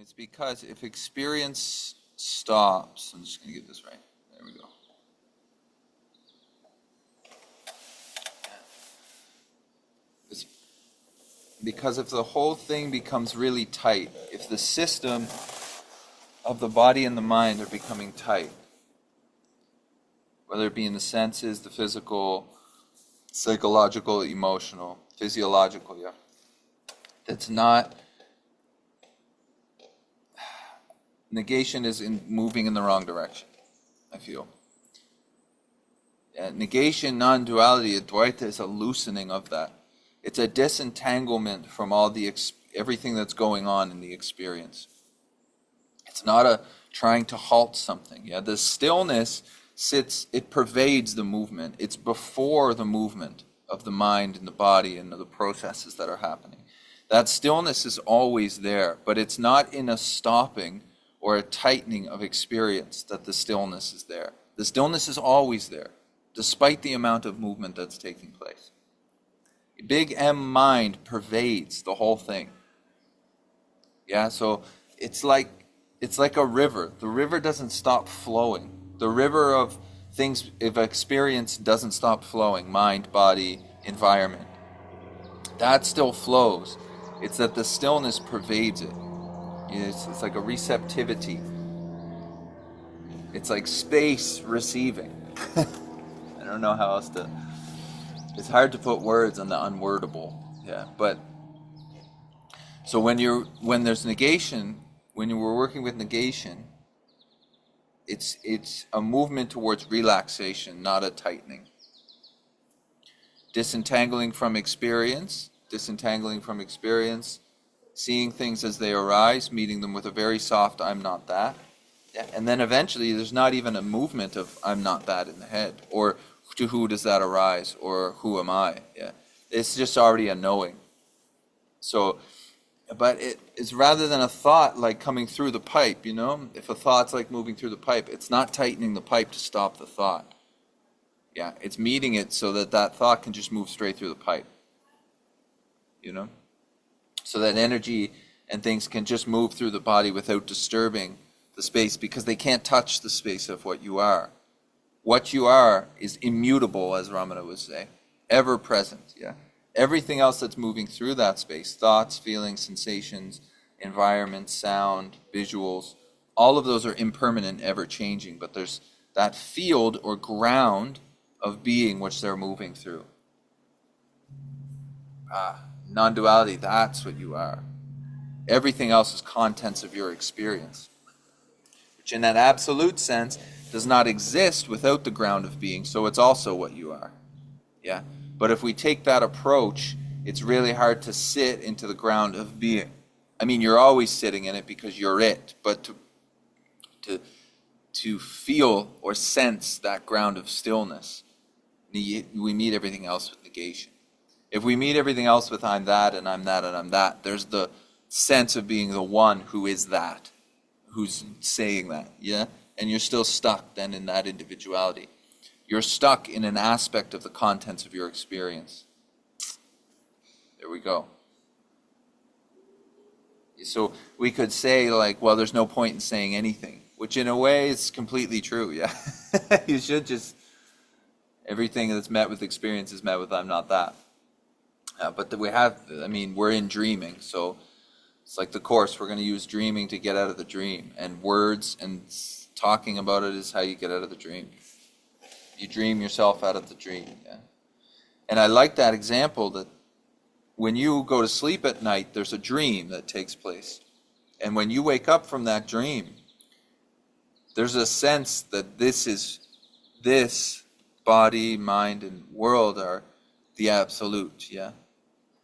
It's because if experience stops, I'm just going to get this right. There we go. It's because if the whole thing becomes really tight, if the system of the body and the mind are becoming tight, whether it be in the senses, the physical, psychological, emotional, physiological, yeah, that's not, negation is moving in the wrong direction, I feel. Negation, non-duality, Advaita is a loosening of that. It's a disentanglement from all the everything that's going on in the experience. It's not a trying to halt something. Yeah, the stillness sits, it pervades the movement. It's before the movement of the mind and the body and the processes that are happening. That stillness is always there, but it's not in a stopping or a tightening of experience that the stillness is there. The stillness is always there, despite the amount of movement that's taking place. Big M mind pervades the whole thing. Yeah, so it's like a river. The river doesn't stop flowing. The river of things, if experience doesn't stop flowing, mind, body, environment, that still flows. It's that the stillness pervades it. It's like a receptivity. It's like space receiving. I don't know how else to... It's hard to put words on the unwordable. Yeah, but... So when there's negation, when you were working with negation, it's a movement towards relaxation, not a tightening. Disentangling from experience, seeing things as they arise, meeting them with a very soft I'm not that. Yeah. And then eventually there's not even a movement of I'm not that in the head, or to who does that arise, or who am I? Yeah. It's just already a knowing. So, but it's rather than a thought like coming through the pipe, you know? If a thought's like moving through the pipe, it's not tightening the pipe to stop the thought. Yeah, it's meeting it so that that thought can just move straight through the pipe. You know? So that energy and things can just move through the body without disturbing the space, because they can't touch the space of what you are. What you are is immutable, as Ramana would say, ever present, yeah? Everything else that's moving through that space, thoughts, feelings, sensations, environment, sound, visuals, all of those are impermanent, ever changing, but there's that field or ground of being which they're moving through. Non-duality, that's what you are. Everything else is contents of your experience, which in that absolute sense does not exist without the ground of being, so it's also what you are. Yeah. But if we take that approach, it's really hard to sit into the ground of being. I mean, you're always sitting in it because you're it, but to feel or sense that ground of stillness, we meet everything else with negation. If we meet everything else with I'm that and I'm that and I'm that, there's the sense of being the one who is that, who's saying that, yeah? And you're still stuck then in that individuality. You're stuck in an aspect of the contents of your experience. There we go. So we could say like, well, there's no point in saying anything, which in a way is completely true, yeah? You should just, everything that's met with experience is met with I'm not that. But we're in dreaming, so it's like the Course, we're going to use dreaming to get out of the dream, and words and talking about it is how you get out of the dream. You dream yourself out of the dream. Yeah? And I like that example that when you go to sleep at night, there's a dream that takes place. And when you wake up from that dream, there's a sense that this body, mind, and world are the absolute, yeah?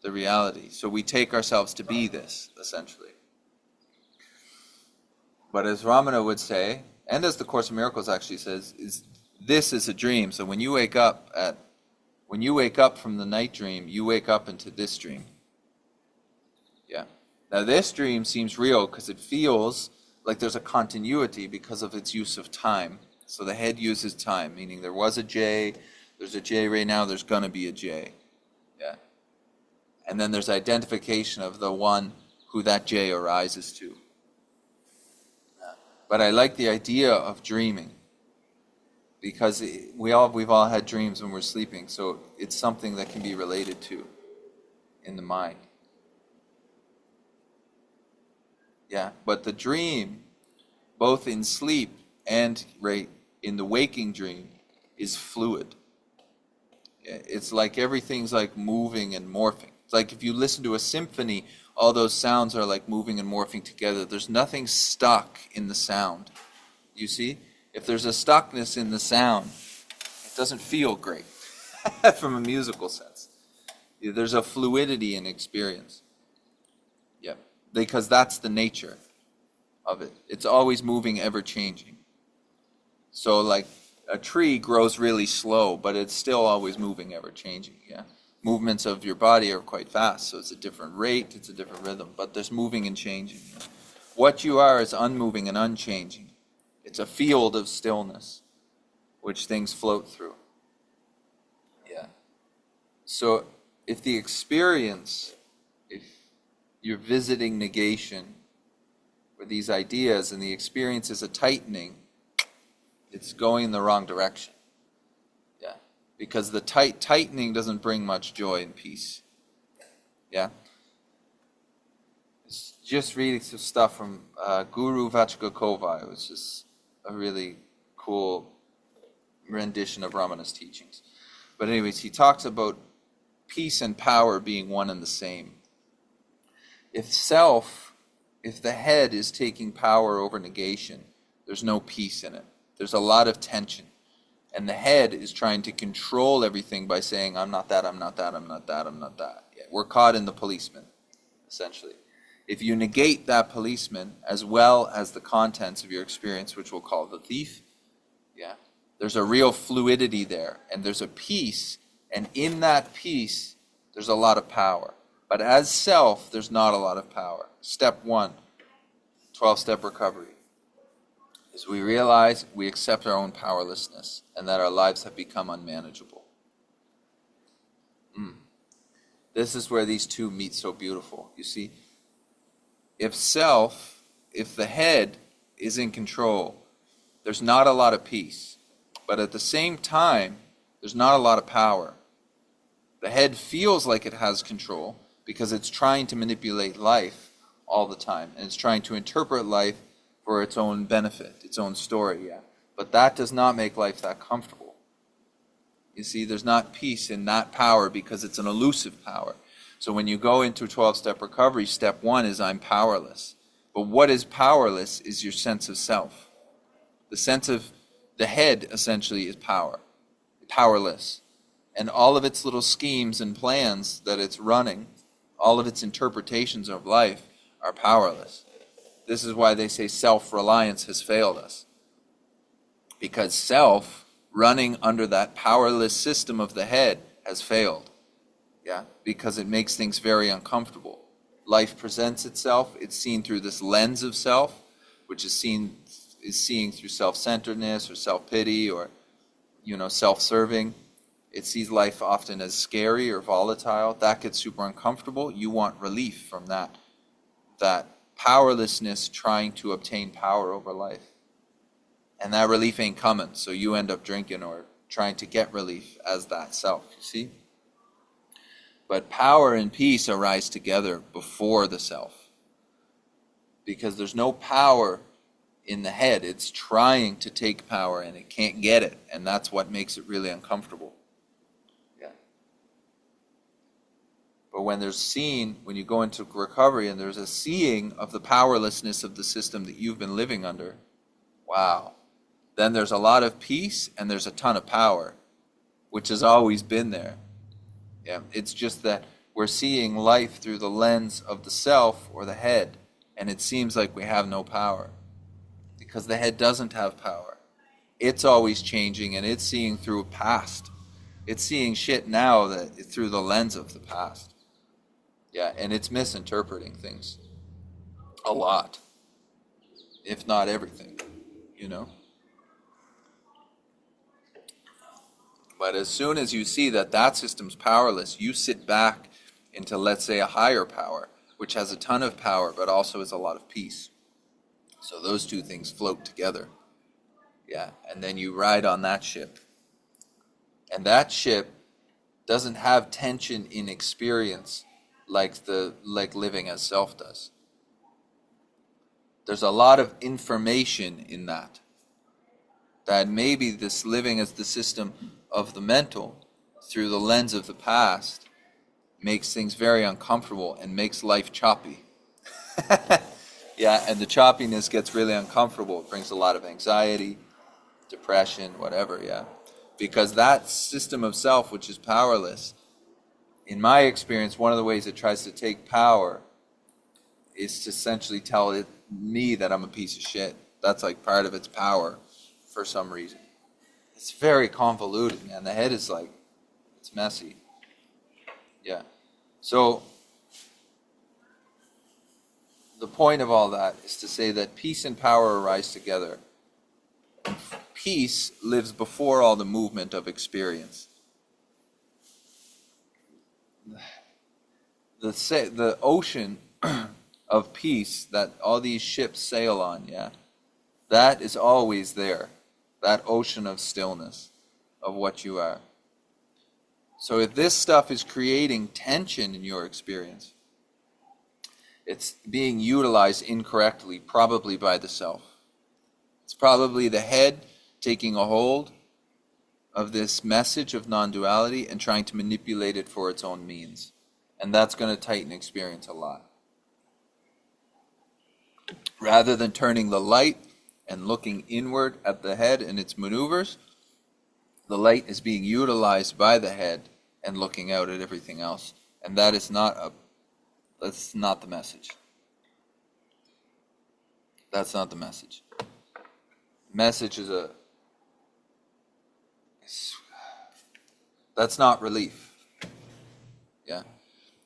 The reality. So we take ourselves to be this, essentially. But as Ramana would say, and as the Course in Miracles actually says, this is a dream. So when you wake up from the night dream, you wake up into this dream. Yeah. Now this dream seems real because it feels like there's a continuity because of its use of time. So the head uses time, meaning there was a J, there's a J right now, there's going to be a J. Yeah. And then there's identification of the one who that J arises to. But I like the idea of dreaming, because we've all had dreams when we're sleeping, so it's something that can be related to in the mind. Yeah, but the dream, both in sleep and right in the waking dream, is fluid. It's like everything's like moving and morphing. It's like if you listen to a symphony, all those sounds are like moving and morphing together. There's nothing stuck in the sound. You see? If there's a stuckness in the sound, it doesn't feel great from a musical sense. There's a fluidity in experience. Yeah, because that's the nature of it. It's always moving, ever changing. So like a tree grows really slow, but it's still always moving, ever changing. Yeah, movements of your body are quite fast, so it's a different rate, it's a different rhythm, but there's moving and changing. What you are is unmoving and unchanging. It's a field of stillness which things float through. Yeah. So if the experience, if you're visiting negation with these ideas and the experience is a tightening, it's going in the wrong direction. Yeah. Because the tightening doesn't bring much joy and peace. Yeah. It's just reading some stuff from Guru Vachkakovai, which is a really cool rendition of Ramana's teachings. But anyways, he talks about peace and power being one and the same. If the head is taking power over negation, there's no peace in it. There's a lot of tension. And the head is trying to control everything by saying, I'm not that, I'm not that, I'm not that, I'm not that. Yeah, we're caught in the policeman, essentially. If you negate that policeman as well as the contents of your experience, which we'll call the thief, yeah, there's a real fluidity there, and there's a peace, and in that peace, there's a lot of power. But as self, there's not a lot of power. Step 1, 12-step recovery, is we realize we accept our own powerlessness and that our lives have become unmanageable. This is where these two meet so beautiful. You see, if the head is in control, there's not a lot of peace. But at the same time, there's not a lot of power. The head feels like it has control because it's trying to manipulate life all the time, and it's trying to interpret life for its own benefit, its own story, yeah. But that does not make life that comfortable. You see, there's not peace in that power because it's an elusive power. So when you go into 12-step recovery, step 1 is I'm powerless. But what is powerless is your sense of self. The sense of the head, essentially, is powerless. And all of its little schemes and plans that it's running, all of its interpretations of life are powerless. This is why they say self-reliance has failed us. Because self, running under that powerless system of the head, has failed. Yeah, because it makes things very uncomfortable. Life presents itself, it's seen through this lens of self, which is seeing through self-centeredness or self-pity or, self-serving. It sees life often as scary or volatile. That gets super uncomfortable. You want relief from that powerlessness trying to obtain power over life. And that relief ain't coming, so you end up drinking or trying to get relief as that self, you see? But power and peace arise together before the self. Because there's no power in the head. It's trying to take power and it can't get it. And that's what makes it really uncomfortable. Yeah. But when you go into recovery and there's a seeing of the powerlessness of the system that you've been living under, wow. Then there's a lot of peace and there's a ton of power, which has always been there. Yeah, it's just that we're seeing life through the lens of the self or the head, and it seems like we have no power because the head doesn't have power. It's always changing, and it's seeing through a past. It's seeing shit now through the lens of the past. Yeah, and it's misinterpreting things a lot, if not everything, But as soon as you see that system's powerless, you sit back into, let's say, a higher power, which has a ton of power, but also has a lot of peace. So those two things float together. Yeah, and then you ride on that ship. And that ship doesn't have tension in experience like living as self does. There's a lot of information in that. That maybe this living as the system of the mental through the lens of the past makes things very uncomfortable and makes life choppy. Yeah, and the choppiness gets really uncomfortable. It brings a lot of anxiety, depression, whatever, yeah. Because that system of self, which is powerless, in my experience, one of the ways it tries to take power is to essentially tell me that I'm a piece of shit. That's like part of its power for some reason. It's very convoluted, man. The head is like, it's messy. Yeah. So the point of all that is to say that peace and power arise together. Peace lives before all the movement of experience. The ocean of peace that all these ships sail on, yeah, that is always there. That ocean of stillness of what you are. So if this stuff is creating tension in your experience, it's being utilized incorrectly, probably by the self. It's probably the head taking a hold of this message of non-duality and trying to manipulate it for its own means. And that's going to tighten experience a lot. Rather than turning the light and looking inward at the head and its maneuvers, the light is being utilized by the head and looking out at everything else. And that's not the message. That's not the message. Message is that's not relief. Yeah.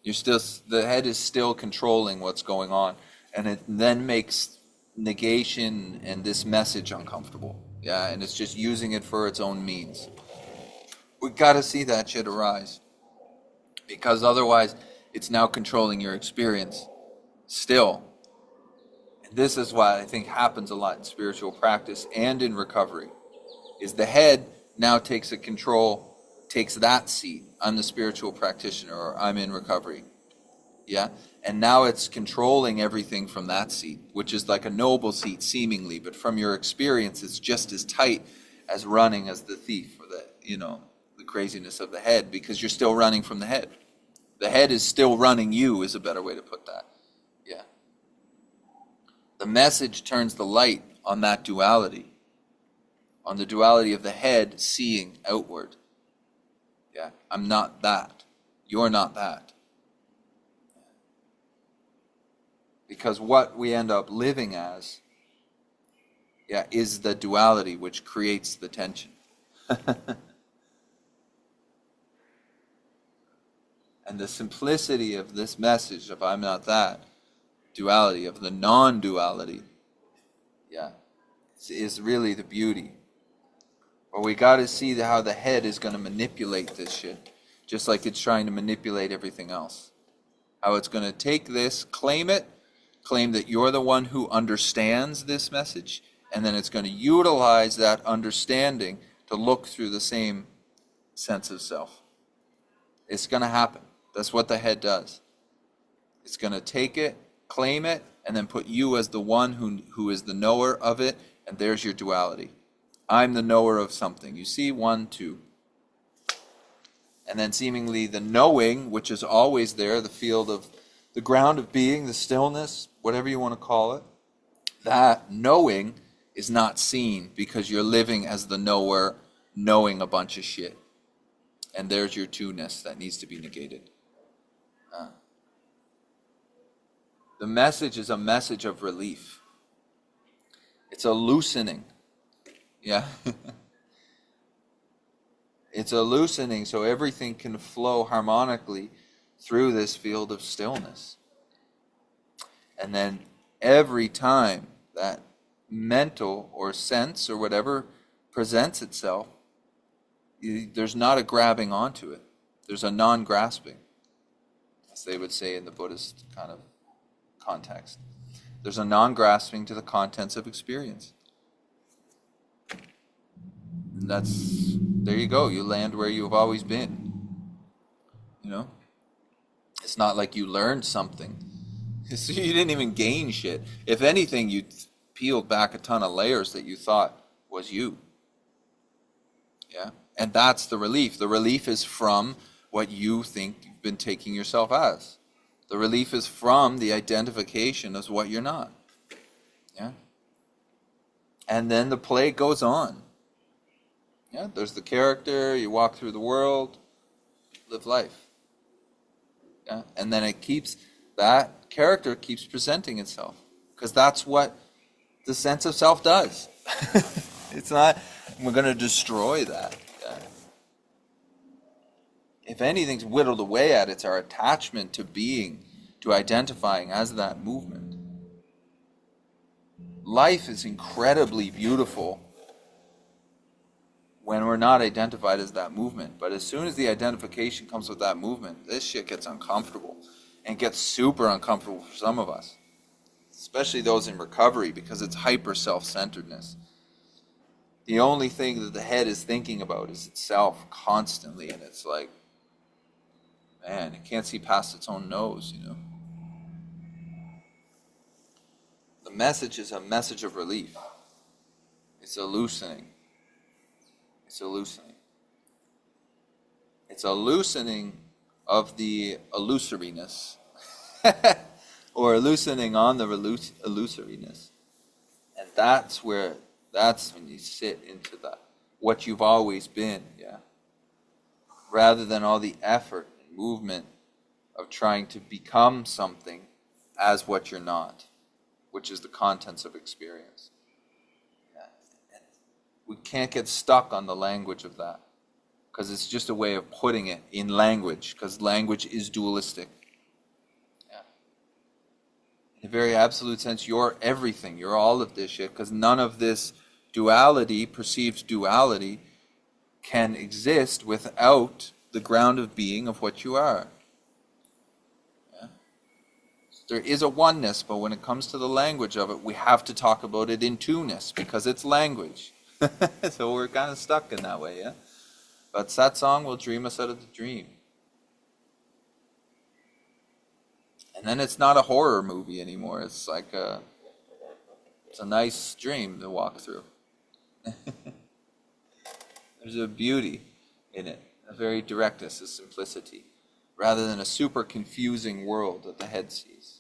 The head is still controlling what's going on, and it then makes negation and this message uncomfortable. Yeah, and it's just using it for its own means. We got to see that shit arise, because otherwise it's now controlling your experience still. And this is what I think happens a lot in spiritual practice and in recovery, is the head now takes that seat. I'm the spiritual practitioner, or I'm in recovery. Yeah? And now it's controlling everything from that seat, which is like a noble seat seemingly, but from your experience it's just as tight as running as the thief, or the craziness of the head, because you're still running from the head. The head is still running you, is a better way to put that. Yeah. The message turns the light on that duality, on the duality of the head seeing outward. Yeah, I'm not that. You're not that. Because what we end up living as, yeah, is the duality which creates the tension. And the simplicity of this message of I'm not that, duality, of the non-duality, yeah, is really the beauty. But we got to see how the head is going to manipulate this shit, just like it's trying to manipulate everything else. How it's going to take this, claim that you're the one who understands this message, and then it's going to utilize that understanding to look through the same sense of self. It's going to happen. That's what the head does. It's going to take it, claim it, and then put you as the one who is the knower of it, and there's your duality. I'm the knower of something. You see, 1, 2. And then seemingly the knowing, which is always there, the field of the ground of being, the stillness, whatever you want to call it, that knowing is not seen because you're living as the knower, knowing a bunch of shit. And there's your two-ness that needs to be negated. The message is a message of relief. It's a loosening. Yeah. It's a loosening so everything can flow harmonically through this field of stillness. And then every time that mental or sense or whatever presents itself, there's not a grabbing onto it. There's a non-grasping, as they would say in the Buddhist kind of context. There's a non-grasping to the contents of experience. And there you go. You land where you've always been. You know? It's not like you learned something. So you didn't even gain shit. If anything, you peeled back a ton of layers that you thought was you. Yeah? And that's the relief. The relief is from what you think you've been taking yourself as. The relief is from the identification as what you're not. Yeah? And then the play goes on. Yeah? There's the character, you walk through the world, live life. Yeah? And then that character keeps presenting itself. Because that's what the sense of self does. It's not, we're going to destroy that. Yeah. If anything's whittled away at, it's our attachment to being, to identifying as that movement. Life is incredibly beautiful when we're not identified as that movement. But as soon as the identification comes with that movement, this shit gets uncomfortable. And gets super uncomfortable for some of us. Especially those in recovery, because it's hyper self-centeredness. The only thing that the head is thinking about is itself constantly, and it's like, man, it can't see past its own nose, you know. The message is a message of relief. It's a loosening. It's a loosening. It's a loosening of the illusoriness. Or a loosening on the illusoriness. And that's when you sit into that, what you've always been, yeah. Rather than all the effort and movement of trying to become something as what you're not, which is the contents of experience. Yeah. And we can't get stuck on the language of that, because it's just a way of putting it in language, because language is dualistic. Yeah. In a very absolute sense, you're everything. You're all of this shit, because none of this duality, perceived duality, can exist without the ground of being of what you are. Yeah? There is a oneness, but when it comes to the language of it, we have to talk about it in two-ness, because it's language. So we're kind of stuck in that way, yeah? But satsang will dream us out of the dream. And then it's not a horror movie anymore. It's like it's a nice dream to walk through. There's a beauty in it, a very directness, a simplicity, rather than a super confusing world that the head sees.